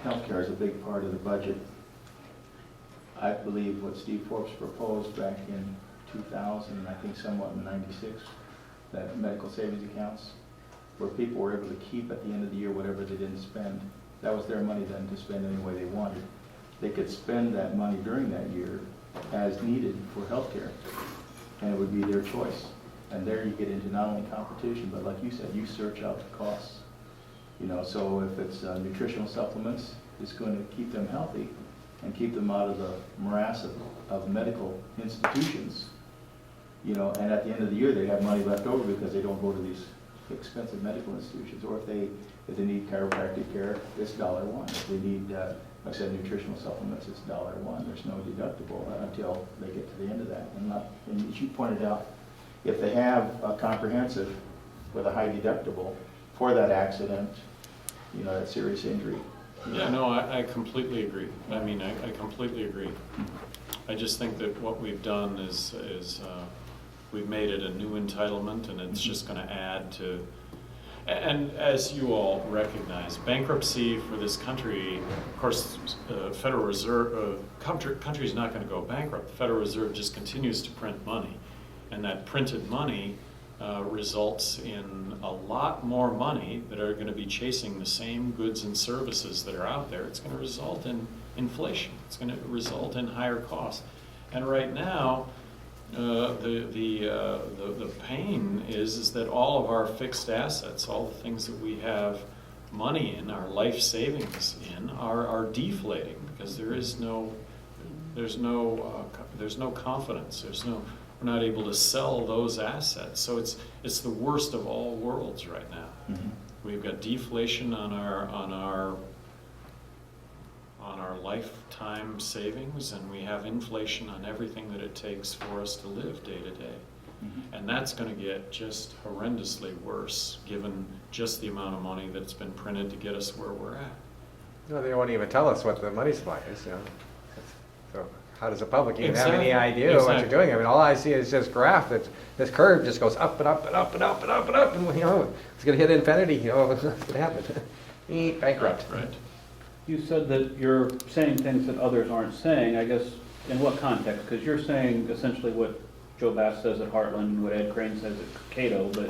healthcare is a big part of the budget. I believe what Steve Forbes proposed back in 2000, and I think somewhat in '96, that medical savings accounts, where people were able to keep at the end of the year whatever they didn't spend. That was their money then to spend any way they wanted. They could spend that money during that year as needed for healthcare, and it would be their choice. And there you get into not only competition, but like you said, you search out the costs. You know, so if it's nutritional supplements, it's going to keep them healthy and keep them out of the morass of medical institutions. You know, and at the end of the year, they have money left over because they don't go to these expensive medical institutions. Or if they need chiropractic care, it's $1. If they need, like I said, nutritional supplements, it's $1. There's no deductible until they get to the end of that. And as you pointed out, if they have a comprehensive with a high deductible for that accident, you know, that serious injury. Yeah, no, I completely agree. I mean, I completely agree. I just think that what we've done is we've made it a new entitlement, and it's just going to add to. And as you all recognize, bankruptcy for this country, of course, Federal Reserve, country's not going to go bankrupt. The Federal Reserve just continues to print money, and that printed money results in a lot more money that are going to be chasing the same goods and services that are out there. It's going to result in inflation. It's going to result in higher costs. And right now, the pain is that all of our fixed assets, all the things that we have money in, our life savings in, are deflating because there's no confidence. We're not able to sell those assets. So it's the worst of all worlds right now. Mm-hmm. We've got deflation on our lifetime savings, and we have inflation on everything that it takes for us to live day to day. Mm-hmm. And that's going to get just horrendously worse given just the amount of money that's been printed to get us where we're at. No, they won't even tell us what the money supply is, you know. So how does the public even have any idea what you're doing? I mean, all I see is this graph that this curve just goes up and up and up and up and up and up, and you know, it's going to hit infinity. You know, what's going to happen? Bankrupt. Right. You said that you're saying things that others aren't saying. I guess in what context? Because you're saying essentially what Joe Bass says at Heartland and what Ed Crane says at Cato, but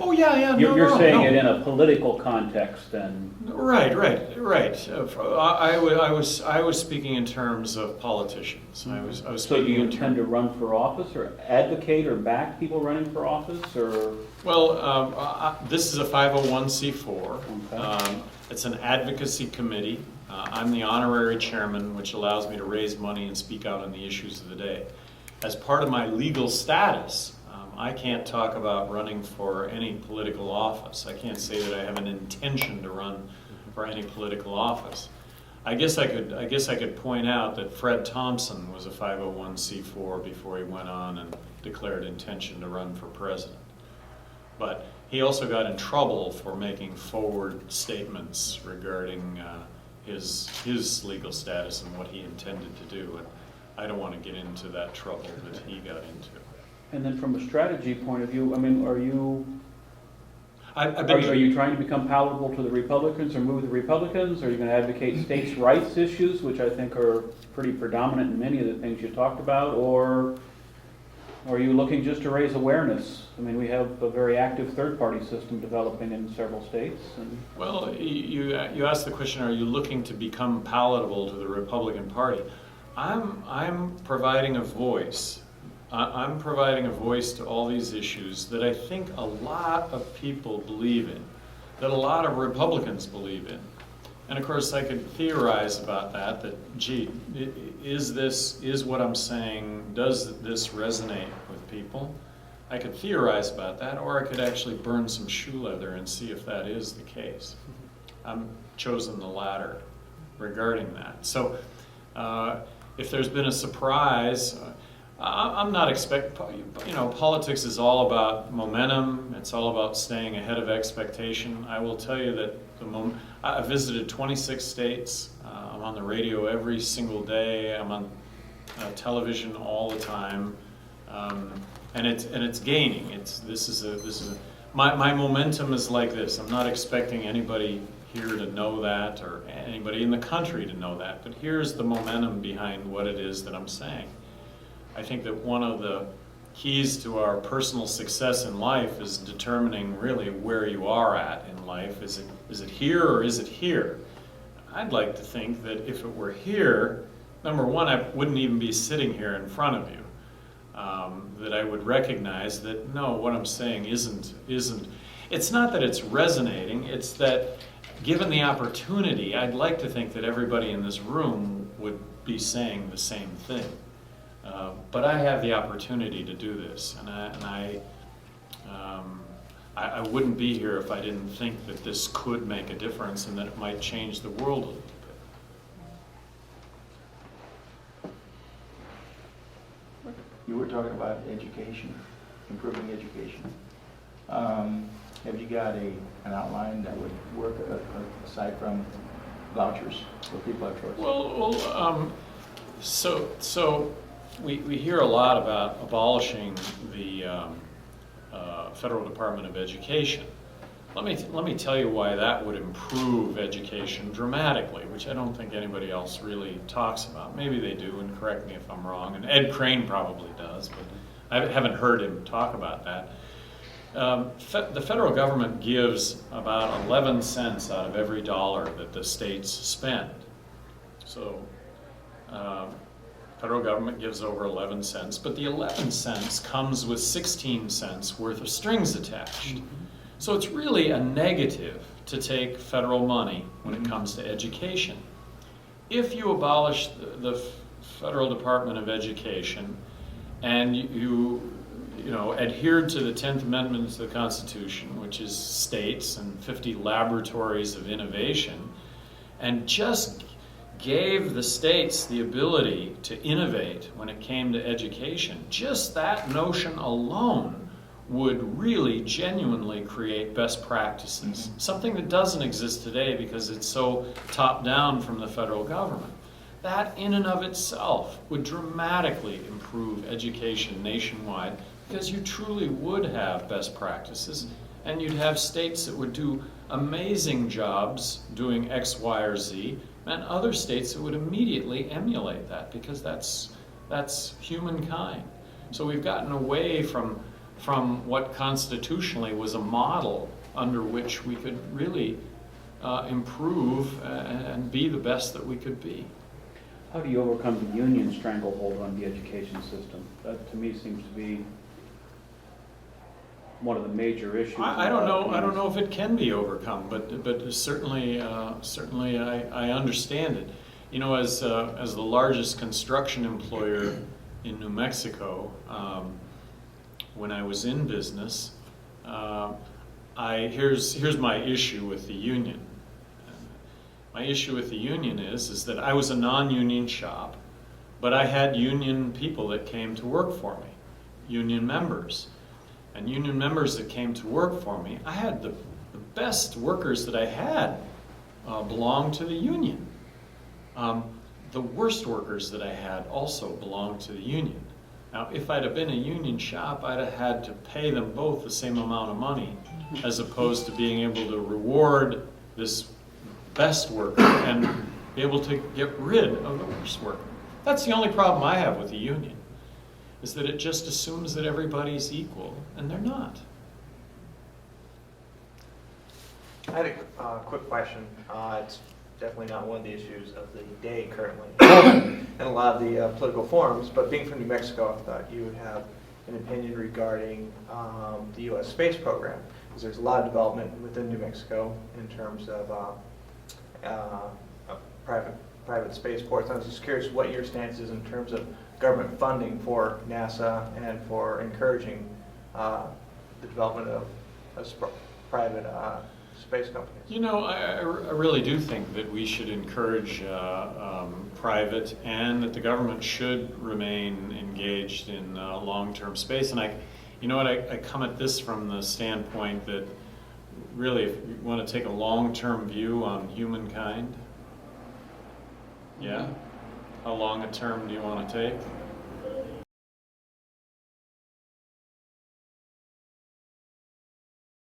you're saying it in a political context then. Right. I was speaking in terms of politicians. I was So do speaking you in intend to run for office or advocate or back people running for office or? Well, this is a 501c4. Okay. It's an advocacy committee. I'm the honorary chairman, which allows me to raise money and speak out on the issues of the day. As part of my legal status, I can't talk about running for any political office. I can't say that I have an intention to run for any political office. I guess I could point out that Fred Thompson was a 501c4 before he went on and declared intention to run for president. But he also got in trouble for making forward statements regarding his legal status and what he intended to do. And I don't want to get into that trouble that he got into. And then from a strategy point of view, I mean, are you trying to become palatable to the Republicans or move the Republicans? Are you going to advocate states' rights issues, which I think are pretty predominant in many of the things you talked about? Or are you looking just to raise awareness? I mean, we have a very active third-party system developing in several states. And well, you asked the question, are you looking to become palatable to the Republican Party? I'm providing a voice. I'm providing a voice to all these issues that I think a lot of people believe in, that a lot of Republicans believe in. And of course I could theorize about that gee, is what I'm saying, does this resonate with people? I could theorize about that, or I could actually burn some shoe leather and see if that is the case. I'm chosen the latter regarding that. So if there's been a surprise, I'm not expecting, politics is all about momentum. It's all about staying ahead of expectation. I will tell you that I visited 26 states. I'm on the radio every single day. I'm on television all the time, and it's gaining. My momentum is like this. I'm not expecting anybody here to know that, or anybody in the country to know that, but here's the momentum behind what it is that I'm saying. I think that one of the keys to our personal success in life is determining really where you are at in life. Is it here or is it here? I'd like to think that if it were here, number one, I wouldn't even be sitting here in front of you. That I would recognize that, no, what I'm saying isn't, it's not that it's resonating, it's that given the opportunity, I'd like to think that everybody in this room would be saying the same thing. But I have the opportunity to do this, and I wouldn't be here if I didn't think that this could make a difference and that it might change the world a little bit. You were talking about education, improving education. Have you got an outline that would work aside from vouchers for people have choice? So we hear a lot about abolishing the Federal Department of Education. Let me tell you why that would improve education dramatically, which I don't think anybody else really talks about. Maybe they do, and correct me if I'm wrong, and Ed Crane probably does, but I haven't heard him talk about that. The federal government gives about 11 cents out of every dollar that the states spend. So federal government gives over 11 cents, but the 11 cents comes with 16 cents worth of strings attached. So it's really a negative to take federal money when it comes to education. If you abolish the Federal Department of Education and you adhered to the 10th Amendment to the Constitution, which is states and 50 laboratories of innovation, and just gave the states the ability to innovate when it came to education, just that notion alone would really genuinely create best practices. Something that doesn't exist today because it's so top down from the federal government. That in and of itself would dramatically improve education nationwide, because you truly would have best practices, and you'd have states that would do amazing jobs doing X, Y, or Z, and other states that would immediately emulate that, because that's humankind. So we've gotten away from what constitutionally was a model under which we could really improve and be the best that we could be. How do you overcome the union stranglehold on the education system? That to me seems to be one of the major issues. I don't know if it can be overcome, but certainly I understand it. You know, as the largest construction employer in New Mexico, when I was in business, here's my issue with the union. My issue with the union is that I was a non-union shop, but I had union people that came to work for me, union members. And union members that came to work for me, I had the best workers that I had belonged to the union. The worst workers that I had also belonged to the union. Now, if I'd have been a union shop, I'd have had to pay them both the same amount of money, as opposed to being able to reward this best worker and be able to get rid of the worst worker. That's the only problem I have with the union, is that it just assumes that everybody's equal, and they're not. I had a quick question. It's definitely not one of the issues of the day currently in a lot of the political forums, but being from New Mexico, I thought you would have an opinion regarding the U.S. space program, because there's a lot of development within New Mexico in terms of private spaceports. I was just curious what your stance is in terms of government funding for NASA and for encouraging the development of private space companies. You know, I really do think that we should encourage private, and that the government should remain engaged in long-term space. And I come at this from the standpoint that really, if you want to take a long-term view on humankind, yeah, how long a term do you want to take?